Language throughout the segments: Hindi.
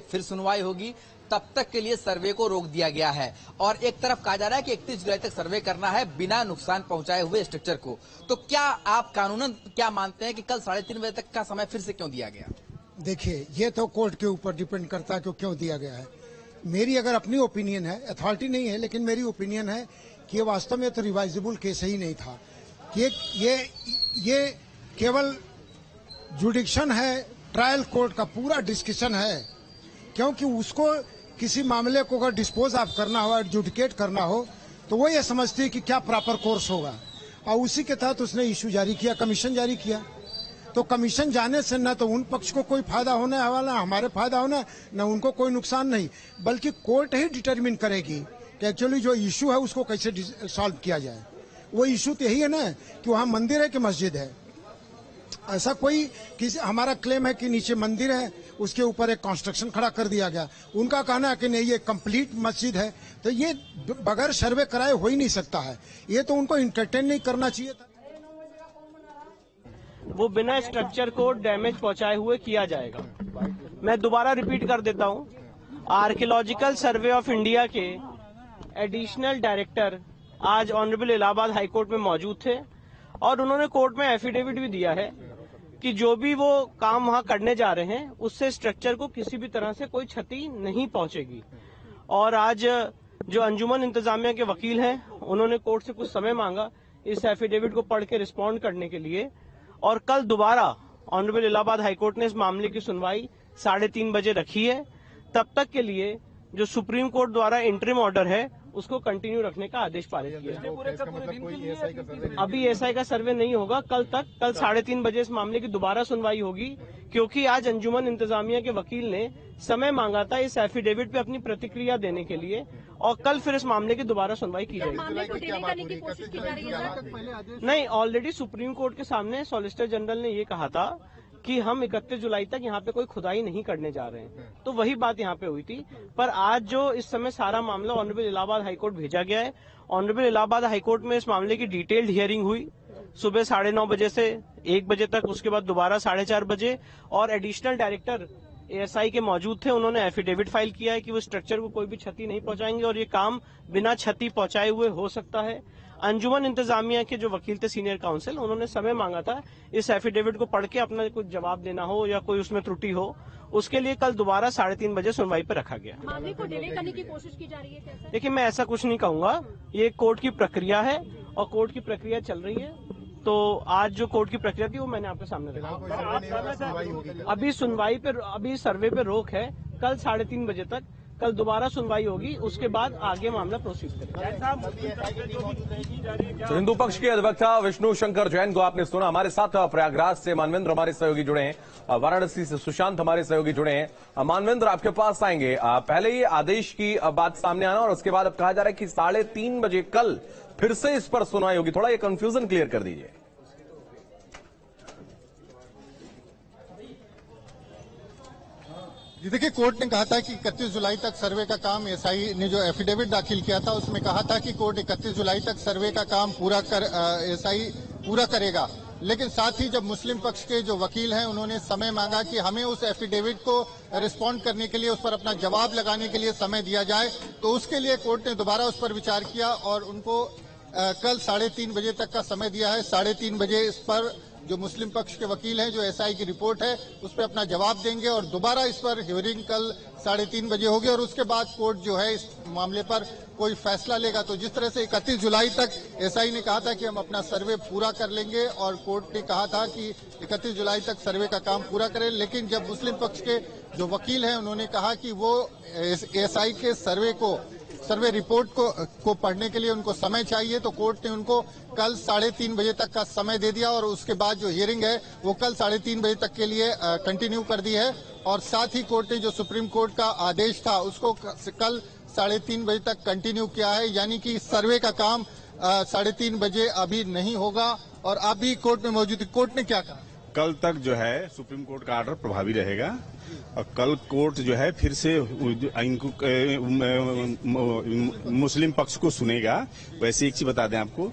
फिर सुनवाई होगी, तब तक के लिए सर्वे को रोक दिया गया है। और एक तरफ कहा जा रहा है कि 31 जुलाई तक सर्वे करना है बिना नुकसान पहुंचाए हुए स्ट्रक्चर को। तो क्या आप कानूनन क्या मानते हैं कि कल 3:30 बजे तक का समय फिर से क्यों दिया गया? देखिए, ये तो कोर्ट के ऊपर डिपेंड करता है कि क्यों दिया गया है। मेरी अगर अपनी ओपिनियन है, अथॉरिटी नहीं है, लेकिन मेरी ओपिनियन है कि ये वास्तव में तो रिवाइजेबल केस ही नहीं था कि ये केवल जुडिक्शन है, ट्रायल कोर्ट का पूरा डिस्कशन है, क्योंकि उसको किसी मामले को अगर डिस्पोज ऑफ करना हो, एडजुडिकेट करना हो, तो वो ये समझती है कि क्या प्रॉपर कोर्स होगा, और उसी के तहत उसने इश्यू जारी किया, कमीशन जारी किया। तो कमीशन जाने से न तो उन पक्ष को कोई फायदा होने वाला, हमारे फायदा होना, न उनको कोई नुकसान नहीं, बल्कि कोर्ट ही डिटरमिन करेगी कि एक्चुअली जो इश्यू है उसको कैसे सॉल्व किया जाए। वो इश्यू तो यही है ना कि वहाँ मंदिर है कि मस्जिद है। ऐसा कोई किसी हमारा क्लेम है कि नीचे मंदिर है, उसके ऊपर एक कंस्ट्रक्शन खड़ा कर दिया गया। उनका कहना है कि नहीं, ये कंप्लीट मस्जिद है। तो ये बगैर सर्वे कराए हो ही नहीं सकता है। ये तो उनको इंटरटेन नहीं करना चाहिए था। वो बिना स्ट्रक्चर को डैमेज पहुंचाए हुए किया जाएगा। मैं दोबारा रिपीट कर देता हूं, आर्कियोलॉजिकल सर्वे ऑफ इंडिया के एडिशनल डायरेक्टर आज ऑनरेबल इलाहाबाद हाईकोर्ट में मौजूद थे और उन्होंने कोर्ट में एफिडेविट भी दिया है कि जो भी वो काम वहां करने जा रहे हैं उससे स्ट्रक्चर को किसी भी तरह से कोई क्षति नहीं पहुंचेगी। और आज जो अंजुमन इंतजामिया के वकील हैं उन्होंने कोर्ट से कुछ समय मांगा इस एफिडेविट को पढ़ के रिस्पॉन्ड करने के लिए, और कल दोबारा ऑनरेबल इलाहाबाद हाईकोर्ट ने इस मामले की सुनवाई 3:30 बजे रखी है। तब तक के लिए जो सुप्रीम कोर्ट द्वारा इंटरिम ऑर्डर है उसको कंटिन्यू रखने का आदेश पारित किया है। अभी एसआई का सर्वे नहीं होगा, कल 3:30 बजे इस मामले की दोबारा सुनवाई होगी, क्योंकि आज अंजुमन इंतजामिया के वकील ने समय मांगा था इस एफिडेविट पे अपनी प्रतिक्रिया देने के लिए, और कल फिर इस मामले की दोबारा सुनवाई की जाएगी। नहीं, ऑलरेडी सुप्रीम कोर्ट के सामने सॉलिसिटर जनरल ने ये कहा था कि हम 31 जुलाई तक यहाँ पे कोई खुदाई नहीं करने जा रहे हैं, तो वही बात यहाँ पे हुई थी। पर आज जो इस समय सारा मामला ऑनरेबल इलाहाबाद हाईकोर्ट भेजा गया है, ऑनरेबल इलाहाबाद हाईकोर्ट में इस मामले की डिटेल्ड हियरिंग हुई सुबह 9:30 बजे से 1 बजे तक, उसके बाद दोबारा 4:30 बजे, और एडिशनल डायरेक्टर एएसआई के मौजूद थे। उन्होंने एफिडेविट फाइल किया है कि वो स्ट्रक्चर को कोई भी क्षति नहीं पहुंचाएंगे और ये काम बिना क्षति पहुंचाए हुए हो सकता है। अंजुमन इंतजामिया के जो वकील थे सीनियर काउंसिल, उन्होंने समय मांगा था इस एफिडेविट को पढ़ के अपना कुछ जवाब देना हो या कोई उसमें त्रुटि हो, उसके लिए कल दोबारा 3:30 बजे सुनवाई पर रखा गया। मामले को डिले करने की कोशिश की जा रही है कैसे? देखिए, मैं ऐसा कुछ नहीं कहूंगा, ये कोर्ट की प्रक्रिया है और कोर्ट की प्रक्रिया चल रही है। तो आज जो कोर्ट की प्रक्रिया थी वो मैंने आपके सामने रखा। अभी सुनवाई पर, अभी सर्वे पे रोक है, कल 3:30 बजे तक, कल दोबारा सुनवाई होगी, उसके बाद आगे मामला प्रोसीड करेगा। तो हिंदू पक्ष के अधिवक्ता विष्णु शंकर जैन को आपने सुना। हमारे साथ प्रयागराज से मानवेंद्र हमारे सहयोगी जुड़े हैं, वाराणसी से सुशांत हमारे सहयोगी जुड़े हैं। मानवेंद्र, आपके पास आएंगे। पहले ये आदेश की बात सामने आना और उसके बाद अब कहा जा रहा है कि 3:30 बजे कल फिर से इस पर सुनवाई होगी। थोड़ा ये कंफ्यूजन क्लियर कर दीजिए। जी देखिए, कोर्ट ने कहा था कि 31 जुलाई तक सर्वे का काम, एसआई ने जो एफिडेविट दाखिल किया था उसमें कहा था कि कोर्ट 31 जुलाई तक सर्वे का काम एसआई पूरा करेगा। लेकिन साथ ही जब मुस्लिम पक्ष के जो वकील हैं उन्होंने समय मांगा कि हमें उस एफिडेविट को रिस्पॉन्ड करने के लिए, उस पर अपना जवाब लगाने के लिए समय दिया जाए, तो उसके लिए कोर्ट ने दोबारा उस पर विचार किया और उनको कल 3:30 बजे तक का समय दिया है। 3:30 बजे इस पर जो मुस्लिम पक्ष के वकील हैं, जो एसआई की रिपोर्ट है उस पर अपना जवाब देंगे और दोबारा इस पर हियरिंग कल 3:30 बजे होगी और उसके बाद कोर्ट जो है इस मामले पर कोई फैसला लेगा। तो जिस तरह से 31 जुलाई तक एसआई ने कहा था कि हम अपना सर्वे पूरा कर लेंगे और कोर्ट ने कहा था कि 31 जुलाई तक सर्वे का काम पूरा करें, लेकिन जब मुस्लिम पक्ष के जो वकील हैं उन्होंने कहा कि वो एसआई के सर्वे रिपोर्ट को पढ़ने के लिए उनको समय चाहिए, तो कोर्ट ने उनको कल 3:30 बजे तक का समय दे दिया और उसके बाद जो हियरिंग है वो कल 3:30 बजे तक के लिए कंटिन्यू कर दी है। और साथ ही कोर्ट ने जो सुप्रीम कोर्ट का आदेश था उसको कल 3:30 बजे तक कंटिन्यू किया है, यानी कि सर्वे का काम 3:30 बजे अभी नहीं होगा। और आप भी कोर्ट में मौजूद, कोर्ट ने क्या कहा? कल तक जो है सुप्रीम कोर्ट का ऑर्डर प्रभावी रहेगा और कल कोर्ट जो है फिर से इनको मुस्लिम पक्ष को सुनेगा। वैसे एक चीज बता दें आपको,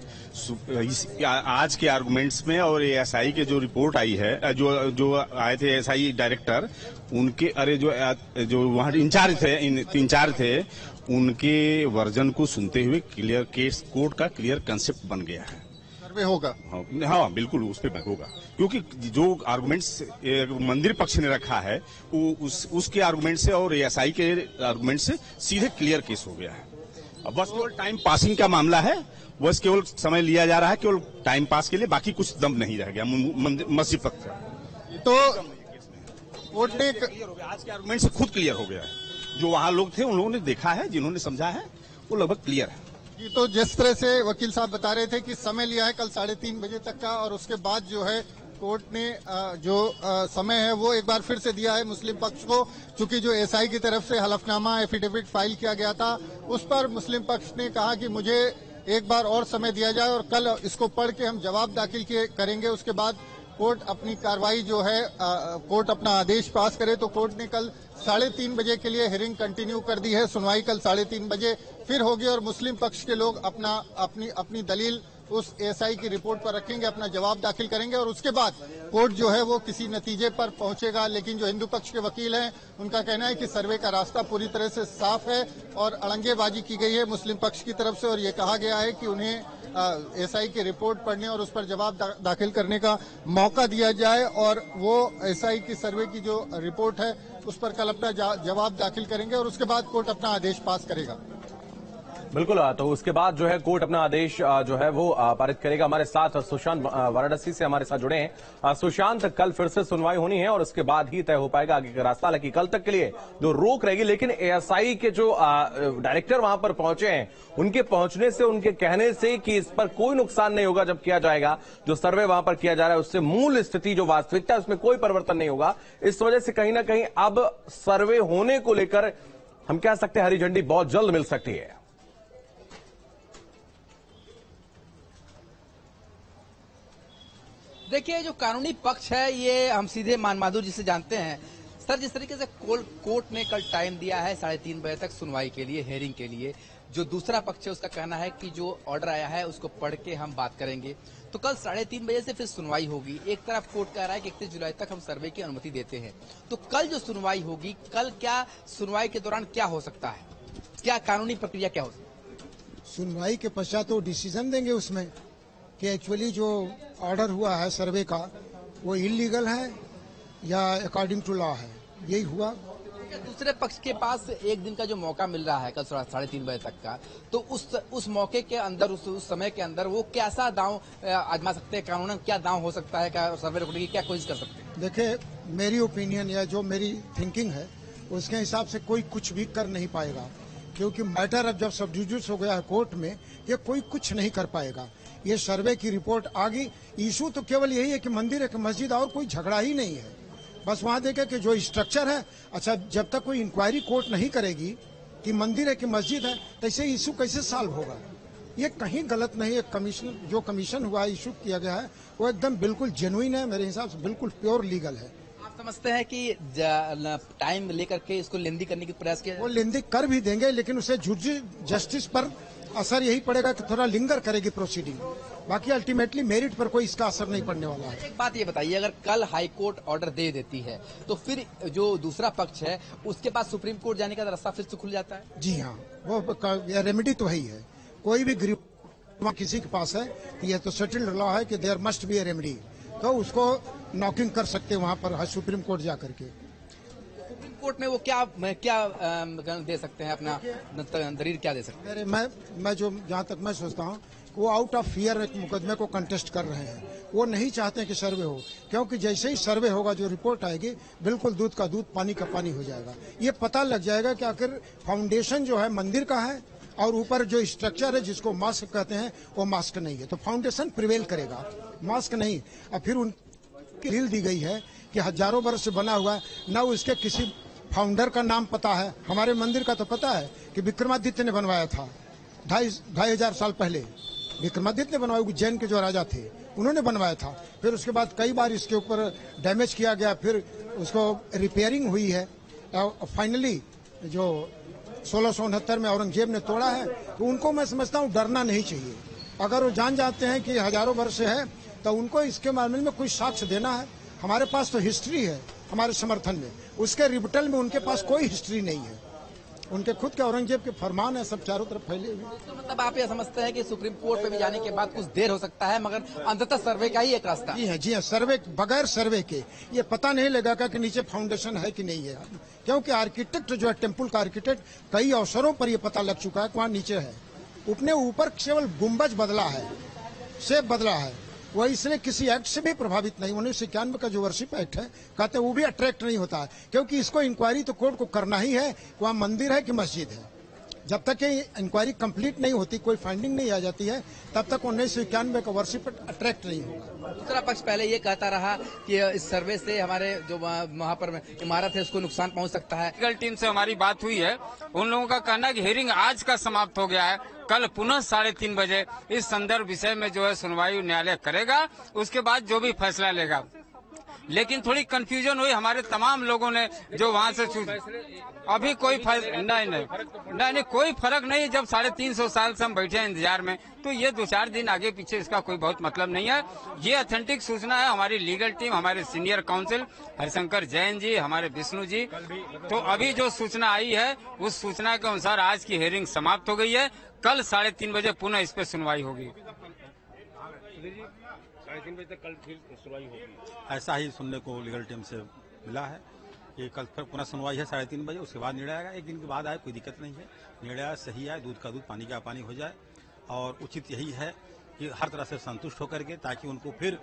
आज के आर्गुमेंट्स में और एएसआई के जो रिपोर्ट आई है, जो आए थे एएसआई डायरेक्टर, उनके जो वहां इंचार्ज थे उनके वर्जन को सुनते हुए क्लियर केस कोर्ट का क्लियर कंसेप्ट बन गया है। सर्वे होगा। हाँ बिल्कुल उस पर होगा, क्योंकि जो आर्गुमेंट्स मंदिर पक्ष ने रखा है वो उसके आर्गुमेंट से और एएसआई के आर्गुमेंट से सीधे क्लियर केस हो गया है। अब बस केवल टाइम पासिंग का मामला है, बस केवल समय लिया जा रहा है केवल टाइम पास के लिए, बाकी कुछ दम नहीं रह गया मस्जिद पक्ष से। तो कोर्ट ने आज के आर्गुमेंट से खुद क्लियर हो गया है। जो वहां लोग थे उन लोगों ने देखा है, जिन्होंने समझा है वो लगभग क्लियर है। ये तो जिस तरह से वकील साहब बता रहे थे कि समय लिया है कल 3:30 बजे तक का, और उसके बाद जो है कोर्ट ने जो समय है वो एक बार फिर से दिया है मुस्लिम पक्ष को, चूंकि जो एसआई की तरफ से हलफनामा एफिडेविट फाइल किया गया था उस पर मुस्लिम पक्ष ने कहा कि मुझे एक बार और समय दिया जाए और कल इसको पढ़ के हम जवाब दाखिल करेंगे। उसके बाद कोर्ट अपनी कार्रवाई जो है कोर्ट अपना आदेश पास करे। तो कोर्ट ने कल 3:30 बजे के लिए हियरिंग कंटिन्यू कर दी है। सुनवाई कल 3:30 बजे फिर होगी और मुस्लिम पक्ष के लोग अपनी दलील उस एएसआई की रिपोर्ट पर रखेंगे, अपना जवाब दाखिल करेंगे और उसके बाद कोर्ट जो है वो किसी नतीजे पर पहुंचेगा। लेकिन जो हिंदू पक्ष के वकील हैं उनका कहना है कि सर्वे का रास्ता पूरी तरह से साफ है और अड़ंगेबाजी की गई है मुस्लिम पक्ष की तरफ से, और ये कहा गया है कि उन्हें एसआई की रिपोर्ट पढ़ने और उस पर जवाब दाखिल करने का मौका दिया जाए और वो एसआई की सर्वे की जो रिपोर्ट है उस पर कल अपना जवाब दाखिल करेंगे और उसके बाद कोर्ट अपना आदेश पास करेगा। बिल्कुल, तो उसके बाद जो है कोर्ट अपना आदेश जो है वो पारित करेगा। हमारे साथ सुशांत वाराणसी से हमारे साथ जुड़े हैं। सुशांत, कल फिर से सुनवाई होनी है और उसके बाद ही तय हो पाएगा आगे का रास्ता। हालांकि कल तक के लिए जो रोक रहेगी, लेकिन एएसआई के जो डायरेक्टर वहां पर पहुंचे हैं उनके पहुंचने से, उनके कहने से कि इस पर कोई नुकसान नहीं होगा जब किया जाएगा, जो सर्वे वहां पर किया जा रहा है उससे मूल स्थिति जो वास्तविकता है उसमें कोई परिवर्तन नहीं होगा। इस वजह से कहीं ना कहीं अब सर्वे होने को लेकर हम कह सकते हैं हरी झंडी बहुत जल्द मिल सकती है। देखिए, जो कानूनी पक्ष है ये हम सीधे मान माधुर जी से जानते हैं। सर, जिस तरीके से कोर्ट ने कल टाइम दिया है 3:30 बजे तक सुनवाई के लिए, हेयरिंग के लिए, जो दूसरा पक्ष है उसका कहना है कि जो ऑर्डर आया है उसको पढ़ के हम बात करेंगे। तो कल 3:30 बजे से फिर सुनवाई होगी। एक तरफ कोर्ट कह रहा है कि 31 जुलाई तक हम सर्वे की अनुमति देते हैं। तो कल जो सुनवाई होगी, कल क्या सुनवाई के दौरान क्या हो सकता है, क्या कानूनी प्रक्रिया क्या हो सकती है? सुनवाई के पश्चात वो डिसीजन देंगे उसमें कि एक्चुअली जो ऑर्डर हुआ है सर्वे का वो इलीगल है या अकॉर्डिंग टू लॉ है, यही हुआ। दूसरे पक्ष के पास एक दिन का जो मौका मिल रहा है कल 3:30 बजे तक का, तो उस मौके के अंदर, उस समय के अंदर वो कैसा दांव आजमा सकते हैं, कानूनन क्या दांव हो सकता है, क्या सर्वे रोकने की क्या कोशिश कर सकते हैं? देखिए, मेरी ओपिनियन या जो मेरी थिंकिंग है उसके हिसाब से कोई कुछ भी कर नहीं पाएगा, क्योंकि मैटर अब जब सब जुडिस हो गया है कोर्ट में, ये कोई कुछ नहीं कर पाएगा। ये सर्वे की रिपोर्ट आ गई, इशू तो केवल यही है कि मंदिर है कि मस्जिद, और कोई झगड़ा ही नहीं है। बस वहां देखे कि जो स्ट्रक्चर है, अच्छा जब तक कोई इंक्वायरी कोर्ट नहीं करेगी कि मंदिर है कि मस्जिद है, तैसे इशू कैसे सॉल्व होगा? ये कहीं गलत नहीं है। जो कमीशन हुआ है, इशू किया गया है, वो एकदम बिल्कुल जेन्युइन है, मेरे हिसाब से बिल्कुल प्योर लीगल है। आप समझते हैं कि टाइम लेकर के इसको लेंदी करने की प्रयास किया? वो लेंदी कर भी देंगे, लेकिन उसे जस्टिस पर असर यही पड़ेगा कि थोड़ा लिंगर करेगी प्रोसीडिंग, बाकी अल्टीमेटली मेरिट पर कोई इसका असर नहीं पड़ने वाला है। एक बात ये बताइए, अगर कल हाई कोर्ट ऑर्डर दे देती है तो फिर जो दूसरा पक्ष है उसके पास सुप्रीम कोर्ट जाने का रास्ता फिर से खुल जाता है? जी हाँ, वो रेमेडी तो है ही है। कोई भी गरीब किसी के पास है, ये तो सेटल्ड लॉ है कि there must be a remedy, तो उसको नॉकिंग कर सकते हैं वहां पर सुप्रीम कोर्ट जा करके। सुप्रीम कोर्ट में वो क्या दे सकते हैं, अपना दलील क्या दे सकते हैं? मैं जो जहां तक मैं सोचता हूं, वो आउट ऑफ फियर एक मुकदमे को कंटेस्ट कर रहे हैं। वो नहीं चाहते कि सर्वे हो, क्योंकि जैसे ही सर्वे होगा, जो रिपोर्ट आएगी, बिल्कुल दूध का दूध पानी का पानी हो जाएगा। ये पता लग जाएगा कि आखिर फाउंडेशन जो है मंदिर का है और ऊपर जो स्ट्रक्चर है जिसको मास्क कहते हैं वो मास्क नहीं है, तो फाउंडेशन प्रिवेल करेगा, मास्क नहीं। और फिर उनकी दलील दी गई है कि हजारों वर्ष से बना हुआ है, न उसके किसी फाउंडर का नाम पता है। हमारे मंदिर का तो पता है कि विक्रमादित्य ने बनवाया था 2500 साल पहले। विक्रमादित्य ने बनवाया, जैन के जो राजा थे उन्होंने बनवाया था। फिर उसके बाद कई बार इसके ऊपर डैमेज किया गया, फिर उसको रिपेयरिंग हुई है। फाइनली जो 1669 में औरंगजेब ने तोड़ा है, तो उनको मैं समझता हूँ डरना नहीं चाहिए। अगर वो जान जाते हैं कि हजारों वर्ष से है, तो उनको इसके मामले में कोई साक्ष्य देना है। हमारे पास तो हिस्ट्री है हमारे समर्थन में, उसके रिबटल में उनके पास कोई हिस्ट्री नहीं है। उनके खुद के औरंगजेब के फरमान है, सब चारों तरफ फैले हुए। तो मतलब आप ये समझते हैं कि सुप्रीम कोर्ट पे भी जाने के बाद कुछ देर हो सकता है, मगर अंततः सर्वे का ही एक रास्ता। जी हाँ, सर्वे बगैर सर्वे के ये पता नहीं लगेगा कि नीचे फाउंडेशन है कि नहीं है, क्योंकि आर्किटेक्ट जो है, टेम्पल का आर्किटेक्ट, कई अवसरों पर ये पता लग चुका है कि वहाँ नीचे है। अपने ऊपर केवल गुम्बज बदला है, शेप बदला है, वह इसलिए किसी एक्ट से भी प्रभावित नहीं। 1991 का जो वर्शिप एक्ट है, कहते हैं वो भी अट्रैक्ट नहीं होता है, क्योंकि इसको इंक्वायरी तो कोर्ट को करना ही है, वहाँ मंदिर है कि मस्जिद है। जब तक ये इंक्वायरी कंप्लीट नहीं होती, कोई फाइंडिंग नहीं आ जाती है, तब तक 1991 का वर्शिप अट्रैक्ट नहीं होगा। दूसरा पक्ष पहले ये कहता रहा कि इस सर्वे से हमारे जो वहाँ पर इमारत है उसको नुकसान पहुंच सकता है। लीगल टीम से हमारी बात हुई है, उन लोगों का कहना है कि हियरिंग आज का समाप्त हो गया है, कल पुनः 3:30 बजे इस संदर्भ विषय में जो है सुनवाई न्यायालय करेगा, उसके बाद जो भी फैसला लेगा। लेकिन थोड़ी कंफ्यूजन हुई हमारे तमाम लोगों ने जो वहाँ से अभी कोई नहीं कोई फर्क नहीं। जब 350 साल से हम बैठे हैं इंतजार में, तो ये 2-4 दिन आगे पीछे इसका कोई बहुत मतलब नहीं है। ये ऑथेंटिक सूचना है। हमारी लीगल टीम, हमारे सीनियर काउंसिल हरिशंकर जैन जी, हमारे विष्णु जी, तो अभी जो सूचना आई है उस सूचना के अनुसार आज की हियरिंग समाप्त हो गई है। कल 3:30 बजे पुनः इस पर सुनवाई होगी। 3:30 बजे तक कल फिर सुनवाई होगी, ऐसा ही सुनने को लीगल टीम से मिला है। ये कल फिर पुनः सुनवाई है 3:30 बजे, उसके बाद निर्णय आएगा। एक दिन के बाद आए, कोई दिक्कत नहीं है। निर्णय सही आए, दूध का दूध पानी का पानी हो जाए, और उचित यही है कि हर तरह से संतुष्ट होकर के, ताकि उनको फिर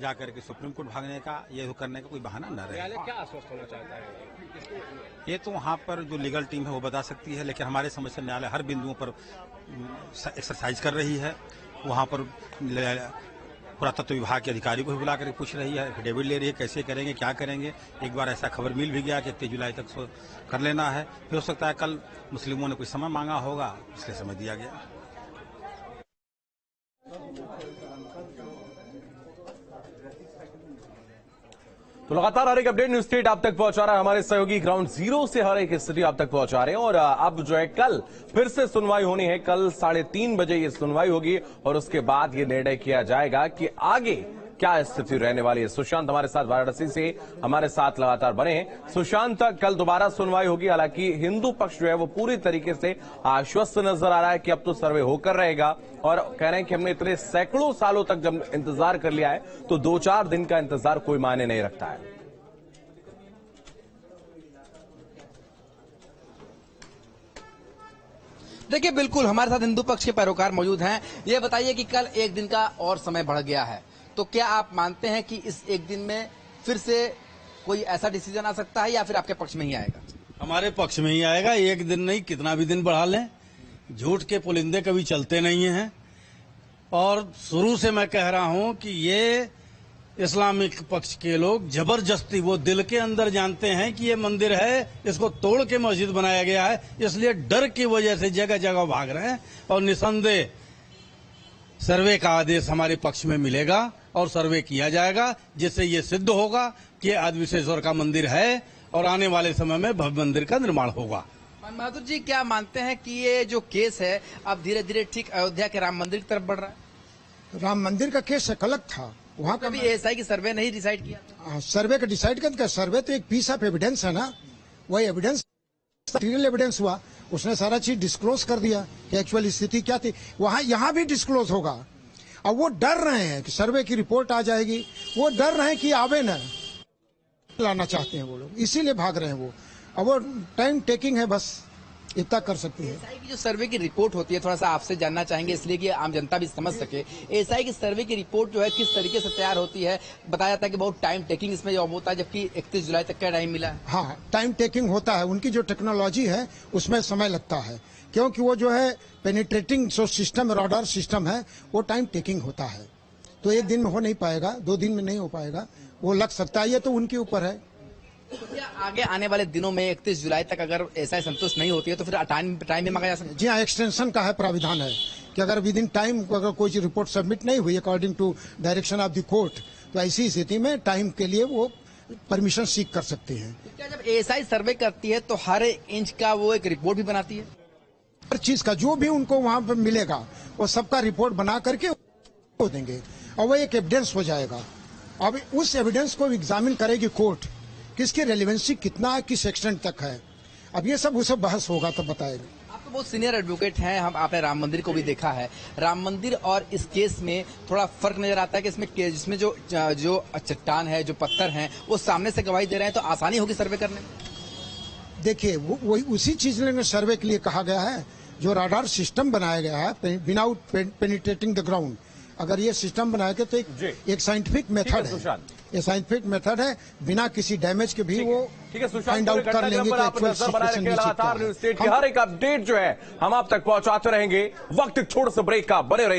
जाकर के सुप्रीम कोर्ट भागने का, ये करने का कोई बहाना न रहे। क्या आश्वस्त होना चाहता है? ये तो वहाँ पर जो लीगल टीम है वो बता सकती है, लेकिन हमारे समझ से न्यायालय हर बिंदुओं पर एक्सरसाइज कर रही है। वहाँ पर पुरातत्व विभाग के अधिकारी को भी बुला कर पूछ रही है, एफिडेविट ले रही है, कैसे करेंगे, क्या करेंगे। एक बार ऐसा खबर मिल भी गया कि 31 जुलाई तक कर लेना है। फिर हो सकता है कल मुस्लिमों ने कुछ समय मांगा होगा, इसलिए समय दिया गया। तो लगातार हर एक अपडेट न्यूज स्टेट आप तक पहुंचा रहा है हमारे सहयोगी ग्राउंड जीरो से, हर एक स्थिति आप तक पहुंचा रहे हैं। और अब जो है कल फिर से सुनवाई होनी है, कल 3:30 बजे ये सुनवाई होगी, और उसके बाद ये निर्णय किया जाएगा कि आगे क्या स्थिति रहने वाली है। सुशांत हमारे साथ वाराणसी से हमारे साथ लगातार बने हैं। सुशांत, कल दोबारा सुनवाई होगी, हालांकि हिंदू पक्ष जो है वो पूरी तरीके से आश्वस्त नजर आ रहा है कि अब तो सर्वे होकर रहेगा, और कह रहे हैं कि हमने इतने सैकड़ों सालों तक जब इंतजार कर लिया है, तो 2-4 दिन का इंतजार कोई मायने नहीं रखता है। देखिए, बिल्कुल हमारे साथ हिंदू पक्ष के पैरोकार मौजूद हैं। ये बताइए कि कल एक दिन का और समय बढ़ गया है, तो क्या आप मानते हैं कि इस एक दिन में फिर से कोई ऐसा डिसीजन आ सकता है, या फिर आपके पक्ष में ही आएगा? हमारे पक्ष में ही आएगा। एक दिन नहीं, कितना भी दिन बढ़ा लें, झूठ के पुलिंदे कभी चलते नहीं हैं। और शुरू से मैं कह रहा हूं कि ये इस्लामिक पक्ष के लोग जबरदस्ती, वो दिल के अंदर जानते हैं कि ये मंदिर है, इसको तोड़ के मस्जिद बनाया गया है, इसलिए डर की वजह से जगह जगह भाग रहे हैं। और निसंदेह सर्वे का आदेश हमारे पक्ष में मिलेगा और सर्वे किया जाएगा, जिससे ये सिद्ध होगा कि आदिविश्वेश्वर का मंदिर है, और आने वाले समय में भव्य मंदिर का निर्माण होगा। बहादुर जी, क्या मानते हैं कि ये जो केस है अब धीरे धीरे ठीक अयोध्या के राम मंदिर की तरफ बढ़ रहा है? राम मंदिर का केस एक अलग था, वहाँ का कभी एएसआई की सर्वे नहीं डिसाइड किया? सर्वे का डिसाइड कर, सर्वे तो एक पीस ऑफ एविडेंस है ना, वही एविडेंस मटीरियल एविडेंस हुआ, उसने सारा चीज डिस्क्लोज कर दिया कि एक्चुअल स्थिति क्या थी। वहाँ यहाँ भी डिस्क्लोज होगा। अब वो डर रहे हैं कि सर्वे की रिपोर्ट आ जाएगी, वो डर रहे हैं कि आवे न लाना चाहते हैं वो लोग, इसीलिए भाग रहे हैं वो। अब वो टाइम टेकिंग है, बस इतना कर सकते हैं। एएसआई की जो सर्वे की रिपोर्ट होती है, थोड़ा सा आपसे जानना चाहेंगे, इसलिए कि आम जनता भी समझ सके। एएसआई की सर्वे की रिपोर्ट जो है किस तरीके से तैयार होती है? बताया जाता है कि बहुत टाइम टेकिंग इसमें जॉब होता है, जबकि 31 जुलाई तक का टाइम मिला है। हाँ, टाइम टेकिंग होता है। उनकी जो टेक्नोलॉजी है उसमें समय लगता है, क्योंकि वो जो है पेनिट्रेटिंग जो सिस्टम, रडार सिस्टम है, वो टाइम टेकिंग होता है। तो एक दिन में हो नहीं पाएगा, 2 दिन में नहीं हो पाएगा, वो लग सकता है। ये तो उनके ऊपर है। तो क्या आगे आने वाले दिनों में 31 जुलाई तक अगर ऐसा संतुष्ट नहीं होती है, तो फिर टाइम भी मांगा जा सकता है? जी हाँ, एक्सटेंशन का है प्राविधान है कि अगर विद इन टाइम अगर कोई रिपोर्ट सबमिट नहीं हुई according to direction of the court, तो ऐसी स्थिति में टाइम के लिए वो परमिशन सीख कर सकते हैं। क्या जब एएसआई सर्वे करती है तो हर इंच का वो एक रिपोर्ट भी बनाती है? हर चीज का जो भी उनको वहां पर मिलेगा वो सबका रिपोर्ट बना करके वो देंगे और वो एक एविडेंस हो जाएगा। अब उस एविडेंस को एग्जामिन करेगी कोर्ट कि इसकी रेलिवेंसी कितना है, किस एक्सटेंट तक है। अब ये सब उसे बहस होगा तब बताएगा। आप तो बहुत सीनियर एडवोकेट हैं, हम आपने राम मंदिर को भी देखा है। राम मंदिर और इस केस में थोड़ा फर्क नजर आता है कि इसमें जो चट्टान है, जो पत्थर हैं, वो सामने से गवाही दे रहे हैं, तो आसानी होगी सर्वे करने में। देखिए वही उसी चीज ने सर्वे के लिए कहा गया है। जो राडार सिस्टम बनाया गया है विदाउट पेनिट्रेटिंग द ग्राउंड, अगर ये सिस्टम बनाया गया तो एक साइंटिफिक मेथड है, ये साइंटिफिक मेथड है, बिना किसी डैमेज के भी वो फाइंड आउट कर लेंगे कि एक्चुअल सिचुएशन लगातार न्यूज स्टेट की हर एक अपडेट जो है हम आप तक पहुंचाते रहेंगे। वक्त छोड़ से ब्रेक का, बने रहिए।